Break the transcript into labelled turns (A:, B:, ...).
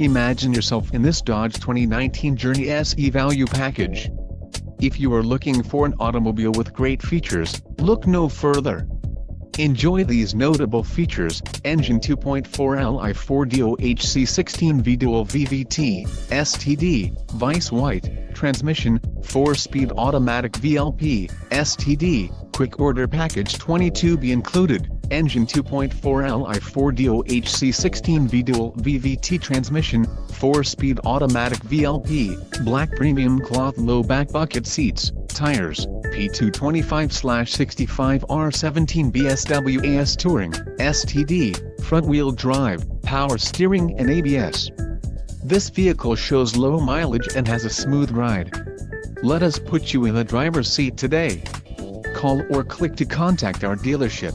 A: Imagine yourself in this Dodge 2019 Journey SE value package. If you are looking for an automobile with great features, look no further. Enjoy these notable features: engine 2.4 Li 4DOHC16V dual VVT, STD, Vice White, transmission, 4-speed automatic VLP, STD, quick order package 22B included, engine 2.4 Li 4DOHC16V dual VVT transmission, 4-speed automatic VLP, black premium cloth low back bucket seats, tires, P225/65R17 BSWAS Touring, STD, front-wheel drive, power steering and ABS. This vehicle shows low mileage and has a smooth ride. Let us put you in the driver's seat today. Call or click to contact our dealership.